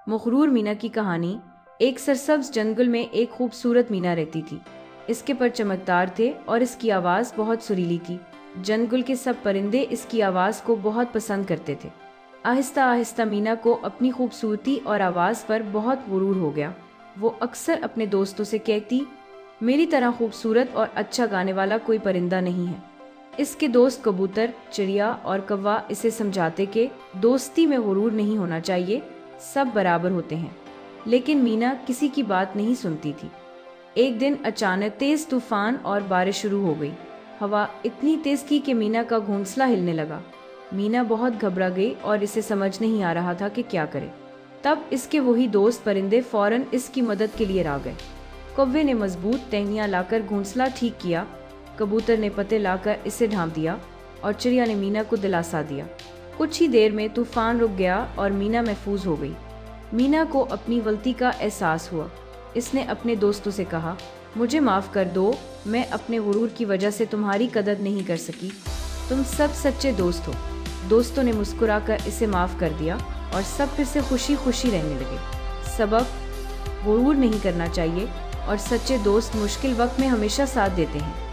مغرور مینا کی کہانی۔ ایک سرسبز جنگل میں ایک خوبصورت مینا رہتی تھی۔ اس کے پر چمکدار تھے اور اس کی آواز بہت سریلی تھی۔ جنگل کے سب پرندے اس کی آواز کو بہت پسند کرتے تھے۔ آہستہ آہستہ مینا کو اپنی خوبصورتی اور آواز پر بہت غرور ہو گیا۔ وہ اکثر اپنے دوستوں سے کہتی، میری طرح خوبصورت اور اچھا گانے والا کوئی پرندہ نہیں ہے۔ اس کے دوست کبوتر، چڑیا اور کوا اسے سمجھاتے کہ دوستی میں غرور نہیں ہونا چاہیے، سب برابر ہوتے ہیں۔ لیکن مینا کسی کی بات نہیں سنتی تھی۔ ایک دن اچانک تیز طوفان اور بارش شروع ہو گئی۔ ہوا اتنی تیز تھی کہ مینا کا گھونسلہ ہلنے لگا۔ مینا بہت گھبرا گئی اور اسے سمجھ نہیں آ رہا تھا کہ کیا کرے۔ تب اس کے وہی دوست پرندے فوراً اس کی مدد کے لیے آ گئے۔ کوے نے مضبوط ٹہنیاں لا کر گھونسلہ ٹھیک کیا، کبوتر نے پتے لا کر اسے ڈھانپ دیا اور چڑیا نے مینا کو دلاسا دیا۔ کچھ ہی دیر میں طوفان رک گیا اور مینا محفوظ ہو گئی۔ مینا کو اپنی غلطی کا احساس ہوا۔ اس نے اپنے دوستوں سے کہا، مجھے معاف کر دو، میں اپنے غرور کی وجہ سے تمہاری قدر نہیں کر سکی۔ تم سب سچے دوست ہو۔ دوستوں نے مسکرا کر اسے معاف کر دیا اور سب پھر سے خوشی خوشی رہنے لگے۔ سبق: غرور نہیں کرنا چاہیے اور سچے دوست مشکل وقت میں ہمیشہ ساتھ دیتے ہیں۔